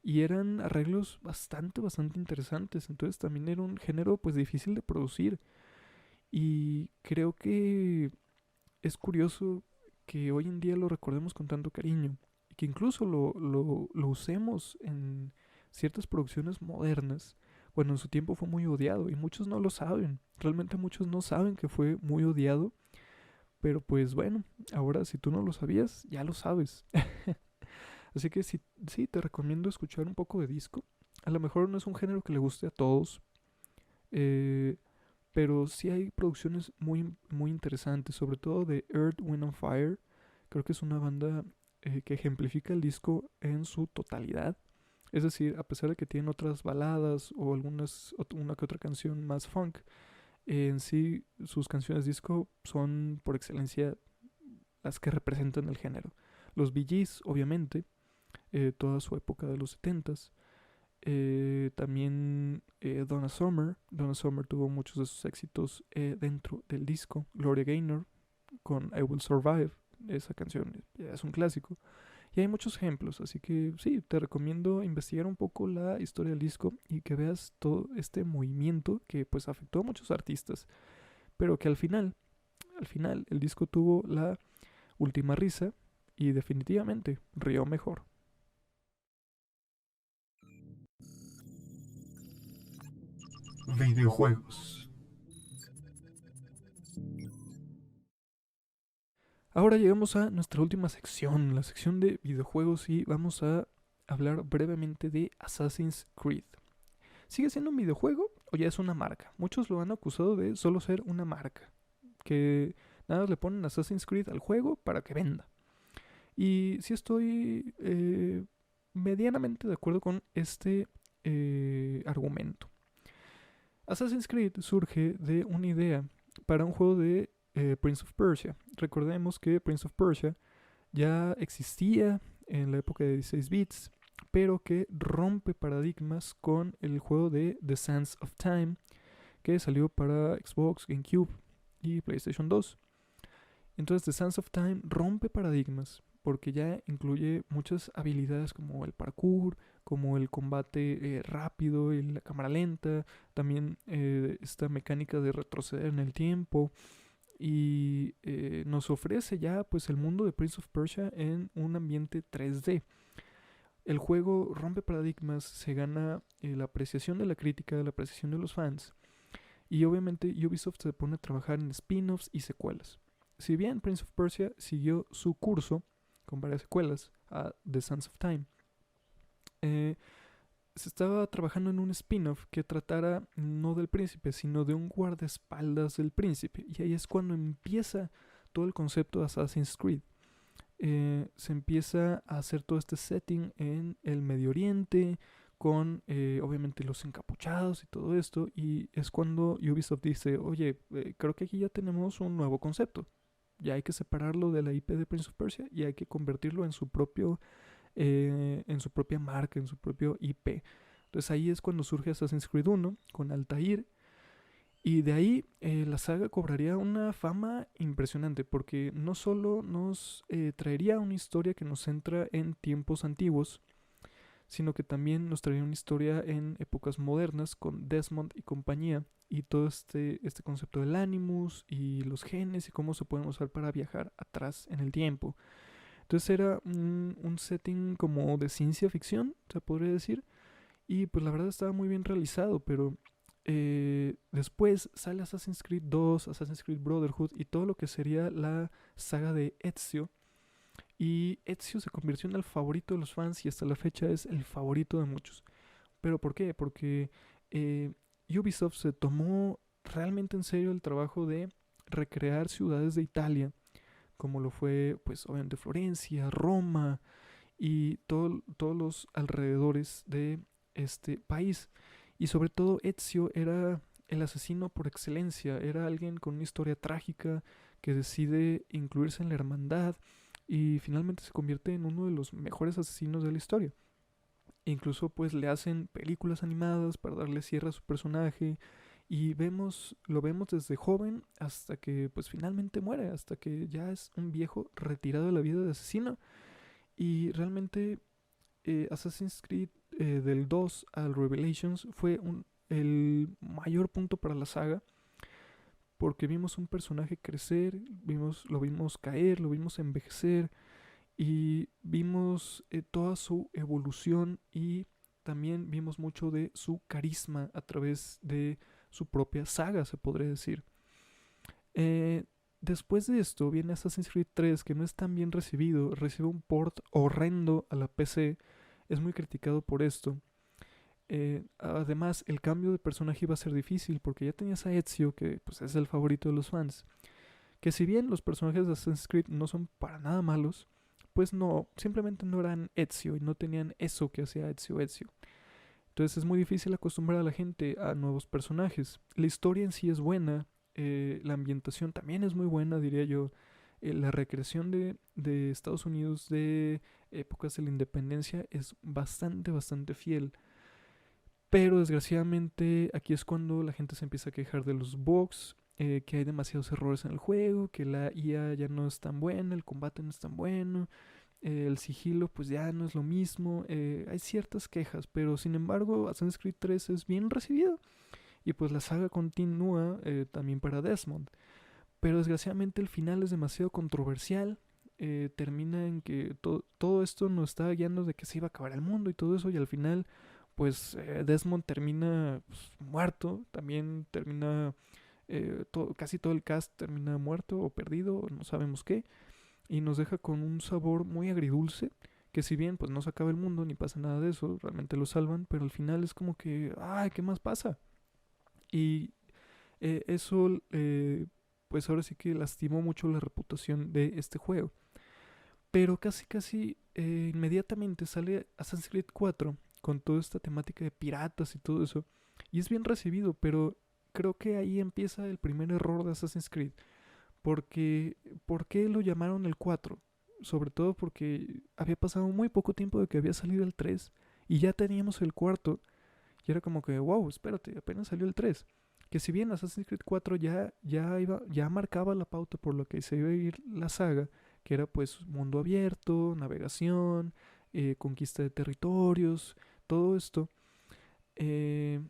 y eran arreglos bastante interesantes. Entonces también era un género pues difícil de producir. Y creo que es curioso que hoy en día lo recordemos con tanto cariño y que incluso lo usemos en ciertas producciones modernas. Bueno, en su tiempo fue muy odiado y muchos no lo saben. Realmente muchos no saben que fue muy odiado. Pero pues bueno, ahora si tú no lo sabías, ya lo sabes. Así que sí, sí, te recomiendo escuchar un poco de disco. A lo mejor no es un género que le guste a todos, eh, pero sí hay producciones muy interesantes, sobre todo de Earth, Wind and Fire. Creo que es una banda que ejemplifica el disco en su totalidad. Es decir, a pesar de que tienen otras baladas o una que otra canción más funk, en sí sus canciones disco son por excelencia las que representan el género. Los Bee Gees, obviamente, toda su época de los 70s. También Donna Summer. Donna Summer tuvo muchos de sus éxitos dentro del disco. Gloria Gaynor con I Will Survive. Esa canción es un clásico. Y hay muchos ejemplos, así que sí, te recomiendo investigar un poco la historia del disco y que veas todo este movimiento que pues afectó a muchos artistas, pero que al final el disco tuvo la última risa y definitivamente rió mejor. Videojuegos. Ahora llegamos a nuestra última sección, la sección de videojuegos, y vamos a hablar brevemente de Assassin's Creed. ¿Sigue siendo un videojuego o ya es una marca? Muchos lo han acusado de solo ser una marca, que nada le ponen Assassin's Creed al juego para que venda. Y sí estoy medianamente de acuerdo con este argumento. Assassin's Creed surge de una idea para un juego de Prince of Persia. Recordemos que Prince of Persia ya existía en la época de 16 bits, pero que rompe paradigmas con el juego de The Sands of Time, que salió para Xbox, GameCube y PlayStation 2. Entonces The Sands of Time rompe paradigmas porque ya incluye muchas habilidades como el parkour, como el combate rápido y la cámara lenta, también esta mecánica de retroceder en el tiempo, y nos ofrece ya pues el mundo de Prince of Persia en un ambiente 3D. El juego rompe paradigmas, se gana la apreciación de la crítica, la apreciación de los fans, y obviamente Ubisoft se pone a trabajar en spin-offs y secuelas. Si bien Prince of Persia siguió su curso con varias secuelas a The Sands of Time, se estaba trabajando en un spin-off que tratara no del príncipe, sino de un guardaespaldas del príncipe. Y ahí es cuando empieza todo el concepto de Assassin's Creed. Se empieza a hacer todo este setting en el Medio Oriente, con obviamente los encapuchados y todo esto. Y es cuando Ubisoft dice, oye, creo que aquí ya tenemos un nuevo concepto. Ya hay que separarlo de la IP de Prince of Persia y hay que convertirlo en su propia marca, en su propio IP. Entonces ahí es cuando surge Assassin's Creed 1 con Altair, y de ahí la saga cobraría una fama impresionante porque no solo nos traería una historia que nos centra en tiempos antiguos, sino que también nos traería una historia en épocas modernas con Desmond y compañía, y todo este concepto del Animus y los genes y cómo se pueden usar para viajar atrás en el tiempo. Entonces era un setting como de ciencia ficción, se podría decir, y pues la verdad estaba muy bien realizado, pero después sale Assassin's Creed 2, Assassin's Creed Brotherhood y todo lo que sería la saga de Ezio. Y Ezio se convirtió en el favorito de los fans y hasta la fecha es el favorito de muchos. ¿Pero por qué? Porque Ubisoft se tomó realmente en serio el trabajo de recrear ciudades de Italia, como lo fue pues obviamente Florencia, Roma y todos los alrededores de este país. Y sobre todo Ezio era el asesino por excelencia, era alguien con una historia trágica que decide incluirse en la hermandad y finalmente se convierte en uno de los mejores asesinos de la historia. Incluso pues le hacen películas animadas para darle cierre a su personaje, y lo vemos desde joven hasta que pues finalmente muere, hasta que ya es un viejo retirado de la vida de asesino. Y realmente Assassin's Creed del 2 al Revelations fue el mayor punto para la saga, porque vimos un personaje crecer, lo vimos caer, lo vimos envejecer y vimos toda su evolución, y también vimos mucho de su carisma a través de su propia saga, se podría decir. Después de esto viene Assassin's Creed 3, que no es tan bien recibido, recibe un port horrendo a la PC, es muy criticado por esto. Además, el cambio de personaje iba a ser difícil porque ya tenías a Ezio, que pues, es el favorito de los fans. Que si bien los personajes de Assassin's Creed no son para nada malos, pues no, simplemente no eran Ezio y no tenían eso que hacía Ezio. Entonces es muy difícil acostumbrar a la gente a nuevos personajes. La historia en sí es buena, la ambientación también es muy buena, diría yo. La recreación de Estados Unidos de épocas de la independencia es bastante fiel. Pero desgraciadamente aquí es cuando la gente se empieza a quejar de los bugs, que hay demasiados errores en el juego, que la IA ya no es tan buena, el combate no es tan bueno, el sigilo pues ya no es lo mismo. Hay ciertas quejas, pero sin embargo Assassin's Creed 3 es bien recibido y pues la saga continúa también para Desmond. Pero desgraciadamente el final es demasiado controversial. Termina en que todo esto nos está guiando de que se iba a acabar el mundo y todo eso, y al final pues Desmond termina pues, muerto. También termina casi todo el cast termina muerto o perdido, no sabemos qué, y nos deja con un sabor muy agridulce, que si bien pues no se acaba el mundo ni pasa nada de eso, realmente lo salvan, pero al final es como que, ay, ¿qué más pasa? Y eso pues ahora sí que lastimó mucho la reputación de este juego. Pero casi inmediatamente sale Assassin's Creed 4 con toda esta temática de piratas y todo eso, y es bien recibido, pero creo que ahí empieza el primer error de Assassin's Creed. Porque, ¿por qué lo llamaron el 4? Sobre todo porque había pasado muy poco tiempo de que había salido el 3 y ya teníamos el cuarto. Y era como que, wow, espérate, apenas salió el 3. Que si bien Assassin's Creed 4 ya marcaba la pauta por lo que se iba a ir la saga, que era pues mundo abierto, navegación, conquista de territorios, todo esto, eh,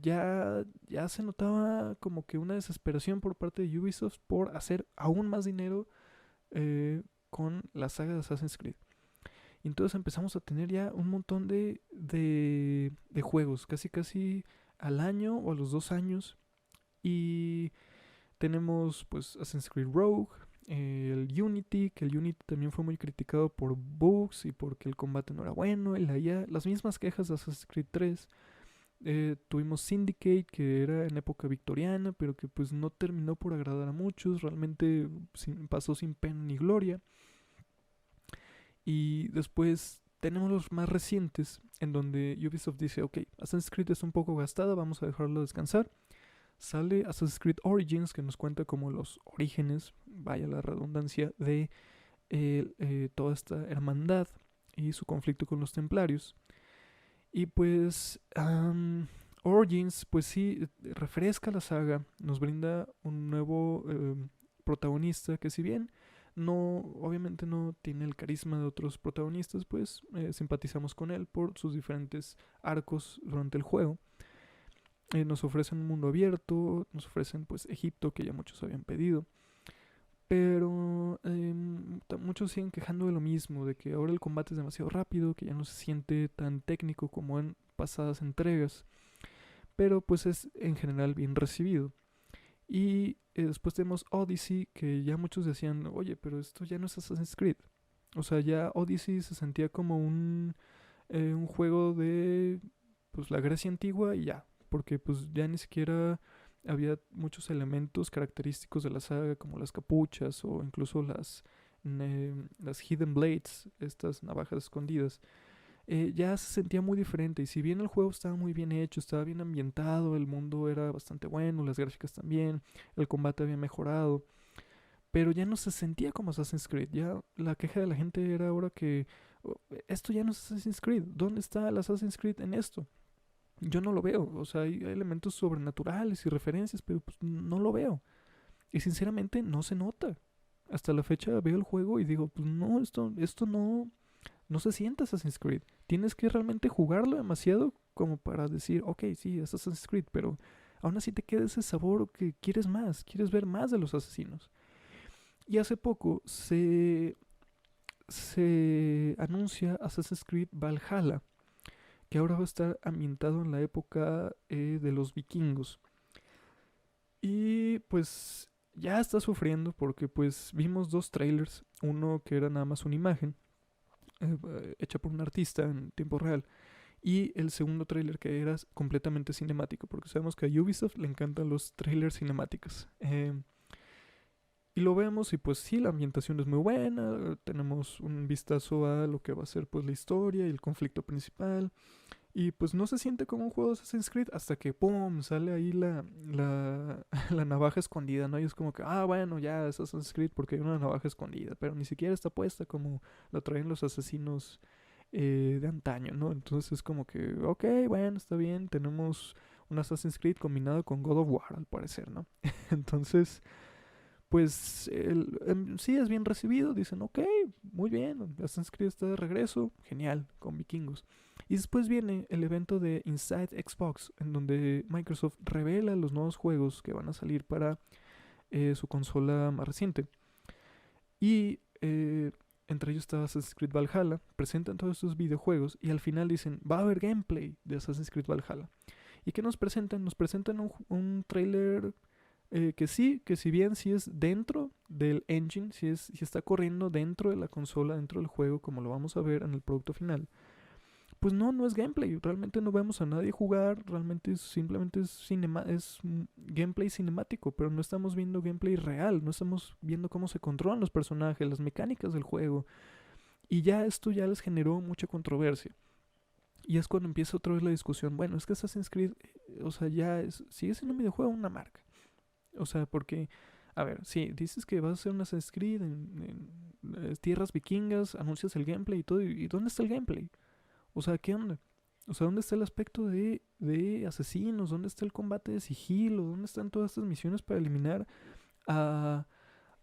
ya se notaba como que una desesperación por parte de Ubisoft por hacer aún más dinero con la saga de Assassin's Creed. Y entonces empezamos a tener ya un montón de juegos, casi al año o a los 2 años. Y tenemos pues Assassin's Creed Rogue, el Unity, que el Unity también fue muy criticado por bugs y porque el combate no era bueno, y la IA, las mismas quejas de Assassin's Creed 3. Tuvimos Syndicate, que era en época victoriana, pero que pues no terminó por agradar a muchos, realmente pasó sin pena ni gloria. Y después tenemos los más recientes, en donde Ubisoft dice, ok, Assassin's Creed es un poco gastada, vamos a dejarlo descansar. Sale Assassin's Creed Origins, que nos cuenta como los orígenes, vaya la redundancia, de toda esta hermandad y su conflicto con los templarios. Y pues Origins, pues sí, refresca la saga, nos brinda un nuevo protagonista que si bien obviamente no tiene el carisma de otros protagonistas, pues simpatizamos con él por sus diferentes arcos durante el juego. Nos ofrecen un mundo abierto, nos ofrecen pues Egipto, que ya muchos habían pedido. Pero muchos siguen quejando de lo mismo, de que ahora el combate es demasiado rápido, que ya no se siente tan técnico como en pasadas entregas. Pero pues es en general bien recibido. Y después tenemos Odyssey, que ya muchos decían, oye, pero esto ya no es Assassin's Creed. O sea, ya Odyssey se sentía como un juego de pues la Grecia antigua y ya. Porque pues ya ni siquiera había muchos elementos característicos de la saga, como las capuchas o incluso las Hidden Blades, estas navajas escondidas. Ya se sentía muy diferente, y si bien el juego estaba muy bien hecho, estaba bien ambientado, el mundo era bastante bueno, las gráficas también, el combate había mejorado, pero ya no se sentía como Assassin's Creed. Ya la queja de la gente era ahora que esto ya no es Assassin's Creed, ¿dónde está el Assassin's Creed en esto? yo no lo veo. O sea, hay elementos sobrenaturales y referencias, pero pues no lo veo. Y sinceramente no se nota. Hasta la fecha veo el juego y digo, pues no, esto no se siente Assassin's Creed. Tienes que realmente jugarlo demasiado como para decir, ok, sí, es Assassin's Creed, pero aún así te queda ese sabor que quieres más, quieres ver más de los asesinos. Y hace poco se anuncia Assassin's Creed Valhalla, que ahora va a estar ambientado en la época de los vikingos. Y pues ya está sufriendo porque pues vimos dos trailers, uno que era nada más una imagen hecha por un artista en tiempo real, y el segundo trailer que era completamente cinemático, porque sabemos que a Ubisoft le encantan los trailers cinemáticos. Y lo vemos y pues sí, la ambientación es muy buena, tenemos un vistazo a lo que va a ser pues la historia y el conflicto principal. Y pues no se siente como un juego de Assassin's Creed hasta que ¡pum! Sale ahí la navaja escondida, ¿no? Y es como que, bueno, ya es Assassin's Creed porque hay una navaja escondida, pero ni siquiera está puesta como la traen los asesinos de antaño, ¿no? Entonces es como que, ok, bueno, está bien, tenemos un Assassin's Creed combinado con God of War, al parecer, ¿no? Entonces, pues sí es bien recibido, dicen, ok, muy bien, Assassin's Creed está de regreso, genial, con vikingos. Y después viene el evento de Inside Xbox, en donde Microsoft revela los nuevos juegos que van a salir para su consola más reciente. Y entre ellos está Assassin's Creed Valhalla, presentan todos estos videojuegos y al final dicen, va a haber gameplay de Assassin's Creed Valhalla. ¿Y qué nos presentan? Nos presentan un trailer que sí, que si bien sí es dentro del engine, si está corriendo dentro de la consola, dentro del juego, como lo vamos a ver en el producto final, pues no es gameplay. Realmente no vemos a nadie jugar, realmente simplemente es gameplay cinemático, pero no estamos viendo gameplay real, no estamos viendo cómo se controlan los personajes, las mecánicas del juego. Y ya esto ya les generó mucha controversia. Y es cuando empieza otra vez la discusión. Bueno, es que Assassin's Creed, o sea, sigue siendo un videojuego, una marca. O sea, porque, a ver, sí, dices que vas a hacer un Assassin's Creed en tierras vikingas, anuncias el gameplay y todo, ¿y dónde está el gameplay? O sea, ¿qué onda? O sea, ¿dónde está el aspecto de asesinos? ¿Dónde está el combate de sigilo? ¿Dónde están todas estas misiones para eliminar a,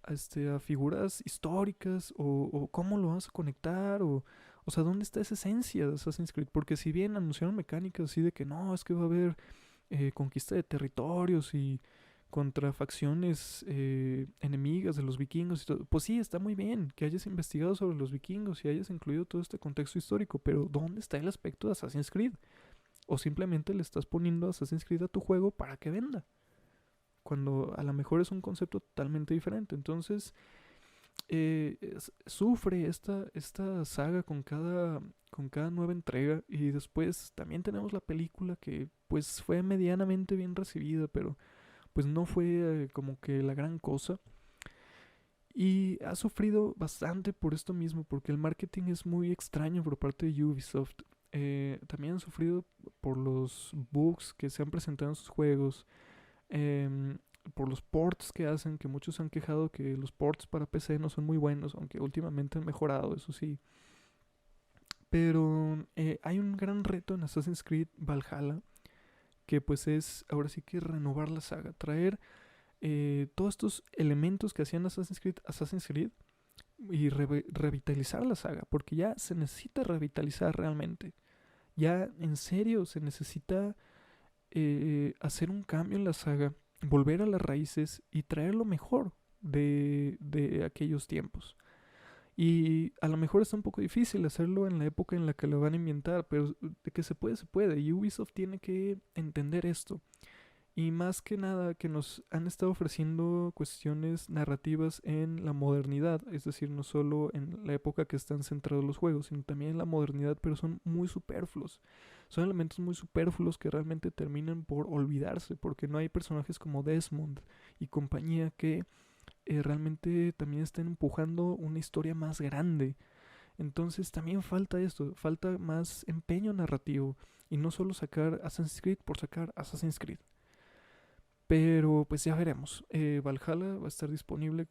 a figuras históricas? ¿O cómo lo vas a conectar? O sea, ¿dónde está esa esencia de Assassin's Creed? Porque si bien anunciaron mecánicas así de que no, es que va a haber conquista de territorios y contra facciones enemigas de los vikingos y todo. Pues sí, está muy bien que hayas investigado sobre los vikingos y hayas incluido todo este contexto histórico, pero ¿dónde está el aspecto de Assassin's Creed? O simplemente le estás poniendo Assassin's Creed a tu juego para que venda, cuando a lo mejor es un concepto totalmente diferente. Entonces, sufre esta saga con cada nueva entrega, y después también tenemos la película que pues fue medianamente bien recibida, pero pues no fue como que la gran cosa. Y ha sufrido bastante por esto mismo, porque el marketing es muy extraño por parte de Ubisoft. También han sufrido por los bugs que se han presentado en sus juegos, por los ports que hacen, que muchos se han quejado que los ports para PC no son muy buenos, aunque últimamente han mejorado, eso sí. Pero hay un gran reto en Assassin's Creed Valhalla, que pues es ahora sí que renovar la saga, traer todos estos elementos que hacían Assassin's Creed y revitalizar la saga, porque ya se necesita revitalizar realmente. Ya en serio se necesita hacer un cambio en la saga, volver a las raíces y traer lo mejor de aquellos tiempos. Y a lo mejor está un poco difícil hacerlo en la época en la que lo van a inventar, pero de que se puede, se puede. Y Ubisoft tiene que entender esto. Y más que nada que nos han estado ofreciendo cuestiones narrativas en la modernidad, es decir, no solo en la época que están centrados los juegos, sino también en la modernidad, pero son muy superfluos. Son elementos muy superfluos que realmente terminan por olvidarse, porque no hay personajes como Desmond y compañía que realmente también estén empujando una historia más grande. Entonces también falta esto, falta más empeño narrativo y no solo sacar Assassin's Creed por sacar Assassin's Creed. Pero pues ya veremos. Valhalla va a estar disponible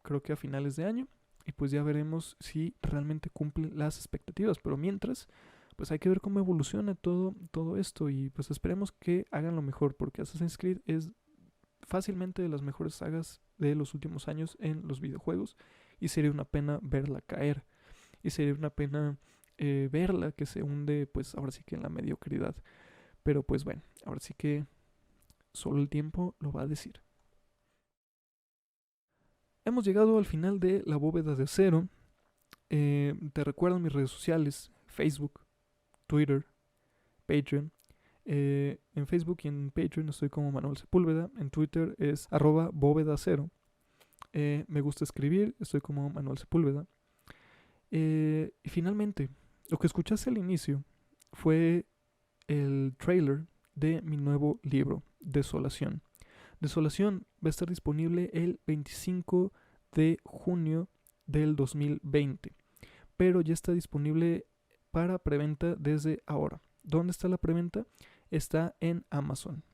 creo que a finales de año. Y pues ya veremos si realmente cumple las expectativas. Pero mientras, pues hay que ver cómo evoluciona todo esto y pues esperemos que hagan lo mejor, porque Assassin's Creed es fácilmente de las mejores sagas de los últimos años en los videojuegos y sería una pena verla caer y sería una pena verla que se hunde pues ahora sí que en la mediocridad. Pero pues bueno, ahora sí que solo el tiempo lo va a decir. Hemos llegado al final de La Bóveda de Acero. Te recuerdo mis redes sociales: Facebook, Twitter, Patreon. En Facebook y en Patreon estoy como Manuel Sepúlveda. En Twitter es @bóvedacero. Me gusta escribir, estoy como Manuel Sepúlveda. Y finalmente, lo que escuchaste al inicio fue el trailer de mi nuevo libro, Desolación. Desolación va a estar disponible el 25 de junio del 2020, pero ya está disponible para preventa desde ahora. ¿Dónde está la preventa? Está en Amazon.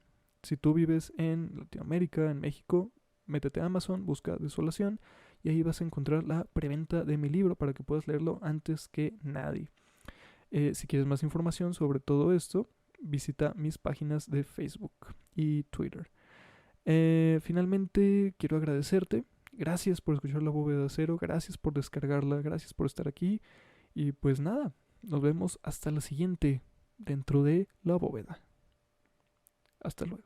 Si tú vives en Latinoamérica, en México, métete a Amazon, busca Desolación y ahí vas a encontrar la preventa de mi libro para que puedas leerlo antes que nadie. Si quieres más información sobre todo esto, visita mis páginas de Facebook y Twitter. Finalmente quiero agradecerte. Gracias por escuchar La Bóveda de Acero, gracias por descargarla, gracias por estar aquí. Y pues nada, nos vemos hasta la siguiente dentro de La Bóveda. Hasta luego.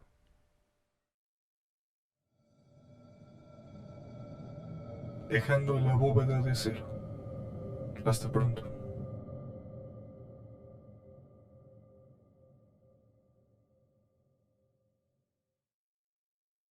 Dejando la bóveda de cero. Hasta pronto.